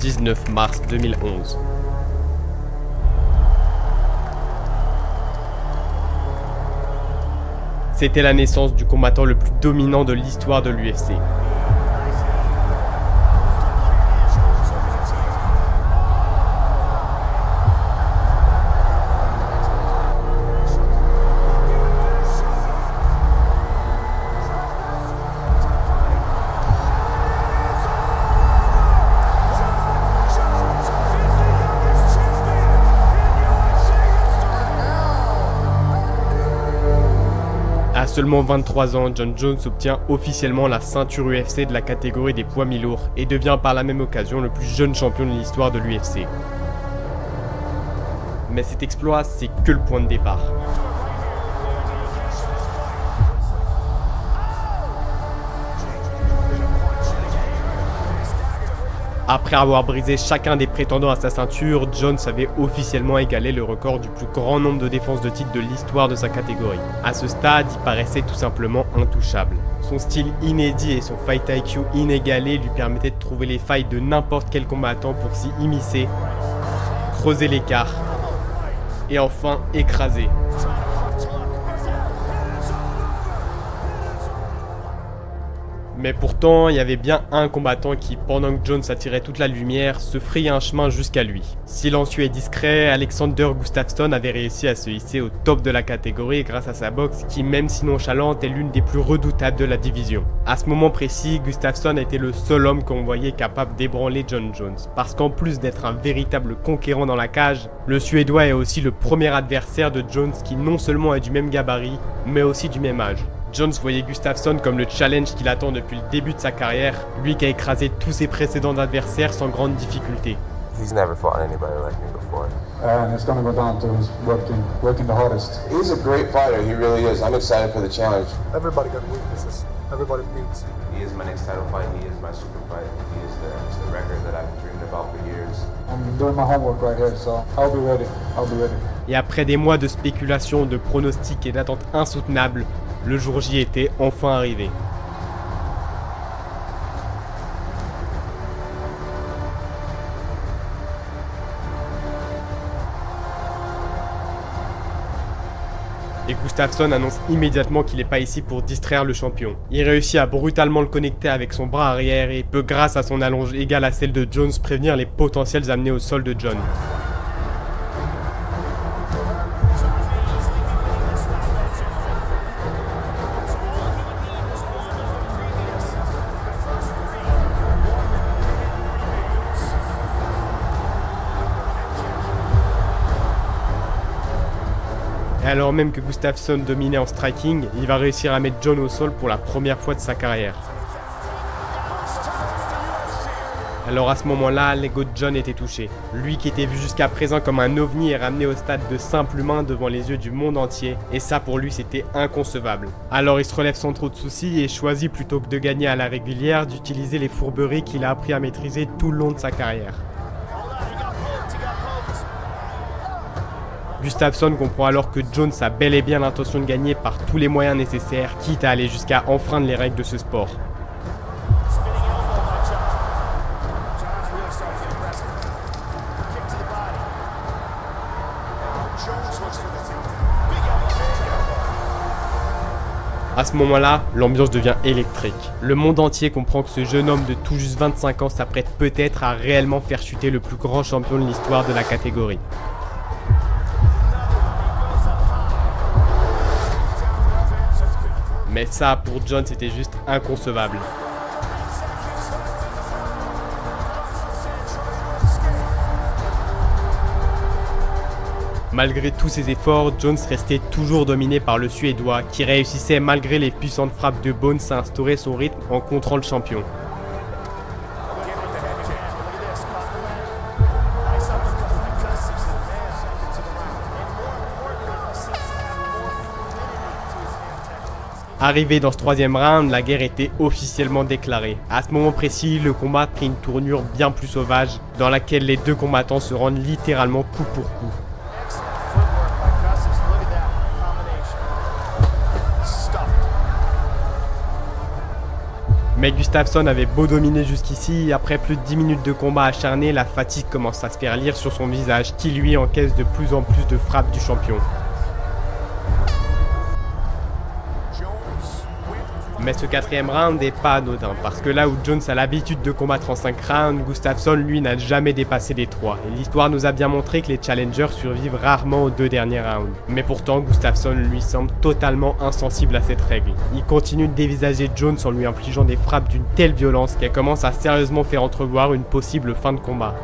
19 mars 2011. C'était la naissance du combattant le plus dominant de l'histoire de l'UFC. À seulement 23 ans, Jon Jones obtient officiellement la ceinture UFC de la catégorie des poids mi-lourds et devient par la même occasion le plus jeune champion de l'histoire de l'UFC. Mais cet exploit, c'est que le point de départ. Après avoir brisé chacun des prétendants à sa ceinture, Jones avait officiellement égalé le record du plus grand nombre de défenses de titre de l'histoire de sa catégorie. À ce stade, il paraissait tout simplement intouchable. Son style inédit et son fight IQ inégalé lui permettaient de trouver les failles de n'importe quel combattant pour s'y immiscer, creuser l'écart et enfin écraser. Mais pourtant, il y avait bien un combattant qui, pendant que Jones attirait toute la lumière, se frayait un chemin jusqu'à lui. Silencieux et discret, Alexander Gustafsson avait réussi à se hisser au top de la catégorie grâce à sa boxe qui, même si nonchalante, est l'une des plus redoutables de la division. À ce moment précis, Gustafsson était le seul homme qu'on voyait capable d'ébranler Jon Jones, parce qu'en plus d'être un véritable conquérant dans la cage, le Suédois est aussi le premier adversaire de Jones qui non seulement est du même gabarit, mais aussi du même âge. Jones voyait Gustafsson comme le challenge qu'il attend depuis le début de sa carrière, lui qui a écrasé tous ses précédents adversaires sans grande difficulté. He's never fought anybody like me before. And it's going to go down to his working the hardest. He's a great fighter, he really is. I'm excited for the challenge. Everybody got weaknesses. Everybody beats. He is my next title fight, he is my super fight. He is the record that I've been dreaming about for years. I'm doing my homework right here, so I'll be ready. Et après des mois de spéculation, de pronostics et d'attentes insoutenables, le jour J était enfin arrivé. Et Gustafsson annonce immédiatement qu'il n'est pas ici pour distraire le champion. Il réussit à brutalement le connecter avec son bras arrière et peut, grâce à son allonge égale à celle de Jones, prévenir les potentiels amenés au sol de Jon. Et alors même que Gustafsson dominait en striking, il va réussir à mettre Jon au sol pour la première fois de sa carrière. Alors à ce moment-là, l'ego de Jon était touché. Lui qui était vu jusqu'à présent comme un ovni est ramené au stade de simple humain devant les yeux du monde entier, et ça pour lui c'était inconcevable. Alors il se relève sans trop de soucis et choisit plutôt que de gagner à la régulière d'utiliser les fourberies qu'il a appris à maîtriser tout le long de sa carrière. Gustafsson comprend alors que Jones a bel et bien l'intention de gagner par tous les moyens nécessaires, quitte à aller jusqu'à enfreindre les règles de ce sport. À ce moment-là, l'ambiance devient électrique. Le monde entier comprend que ce jeune homme de tout juste 25 ans s'apprête peut-être à réellement faire chuter le plus grand champion de l'histoire de la catégorie. Mais ça, pour Jon, c'était juste inconcevable. Malgré tous ses efforts, Jones restait toujours dominé par le Suédois, qui réussissait malgré les puissantes frappes de Bones à instaurer son rythme en contrant le champion. Arrivé dans ce troisième round, la guerre était officiellement déclarée. À ce moment précis, le combat prit une tournure bien plus sauvage, dans laquelle les deux combattants se rendent littéralement coup pour coup. Mais Gustafsson avait beau dominer jusqu'ici, après plus de 10 minutes de combat acharné, la fatigue commence à se faire lire sur son visage, qui lui encaisse de plus en plus de frappes du champion. Mais ce 4e round n'est pas anodin, parce que là où Jones a l'habitude de combattre en 5 rounds, Gustafsson lui n'a jamais dépassé les 3, et l'histoire nous a bien montré que les challengers survivent rarement aux 2 derniers rounds. Mais pourtant, Gustafsson lui semble totalement insensible à cette règle. Il continue de dévisager Jones en lui infligeant des frappes d'une telle violence qu'elle commence à sérieusement faire entrevoir une possible fin de combat.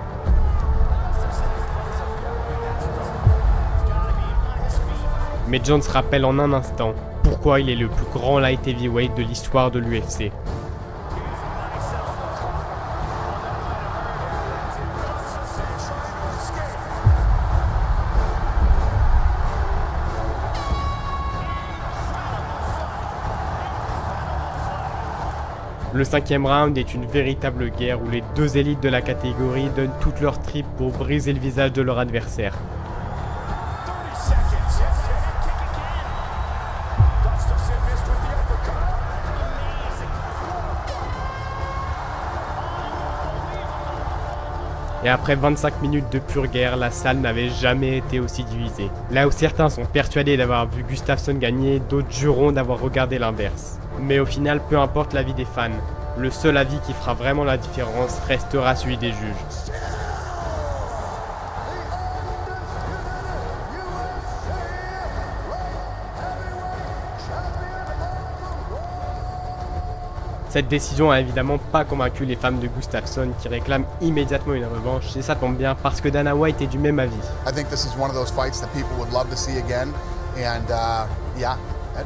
Mais Jones rappelle en un instant pourquoi il est le plus grand light heavyweight de l'histoire de l'UFC. Le 5e round est une véritable guerre où les 2 élites de la catégorie donnent toutes leurs tripes pour briser le visage de leur adversaire. Et après 25 minutes de pure guerre, la salle n'avait jamais été aussi divisée. Là où certains sont persuadés d'avoir vu Gustafsson gagner, d'autres jureront d'avoir regardé l'inverse. Mais au final, peu importe l'avis des fans, le seul avis qui fera vraiment la différence restera celui des juges. Cette décision a évidemment pas convaincu les fans de Gustafsson qui réclament immédiatement une revanche, et ça tombe bien parce que Dana White est du même avis. I think this is one of those fights that people would love to see again, and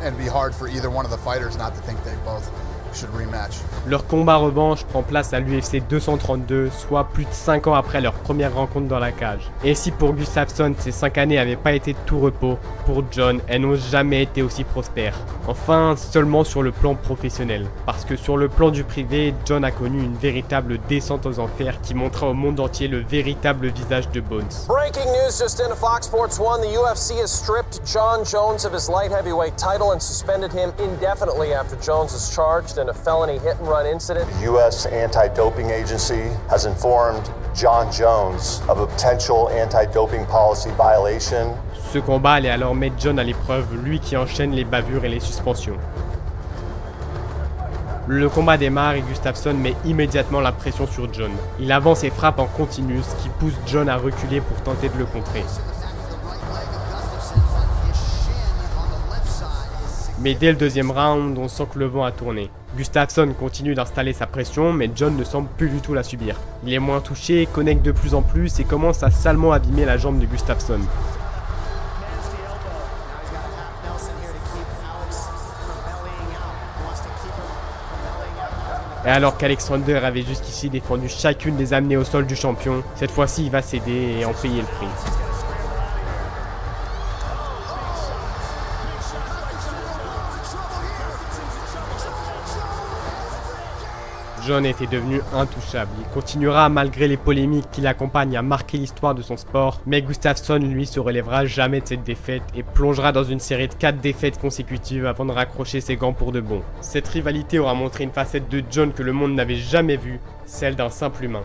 it'd be hard for either one of the fighters not to think they both should rematch. Leur combat revanche prend place à l'UFC 232, soit plus de 5 ans après leur première rencontre dans la cage. Et si pour Gustafsson ces 5 années n'avaient pas été de tout repos, pour John, elles n'ont jamais été aussi prospères. Enfin, seulement sur le plan professionnel. Parce que sur le plan du privé, John a connu une véritable descente aux enfers qui montra au monde entier le véritable visage de Bones. Breaking news just in, Fox Sports 1, the UFC has stripped Jon Jones of his light heavyweight title and suspended him indefinitely after Jones is charged in a felony hit-and-run incident. The U.S. Anti-Doping Agency has informed Jon Jones of a potential anti-doping policy violation. Ce combat allait alors mettre John à l'épreuve, lui qui enchaîne les bavures et les suspensions. Le combat démarre et Gustafsson met immédiatement la pression sur John. Il avance et frappe en continu, ce qui pousse John à reculer pour tenter de le contrer. Mais dès le 2e round, on sent que le vent a tourné. Gustafsson continue d'installer sa pression, mais John ne semble plus du tout la subir. Il est moins touché, connecte de plus en plus et commence à salement abîmer la jambe de Gustafsson. Et alors qu'Alexander avait jusqu'ici défendu chacune des amenées au sol du champion, cette fois-ci il va céder et en payer le prix. John était devenu intouchable. Il continuera, malgré les polémiques qui l'accompagnent, à marquer l'histoire de son sport. Mais Gustafsson, lui, se relèvera jamais de cette défaite et plongera dans une série de 4 défaites consécutives avant de raccrocher ses gants pour de bon. Cette rivalité aura montré une facette de John que le monde n'avait jamais vue, celle d'un simple humain.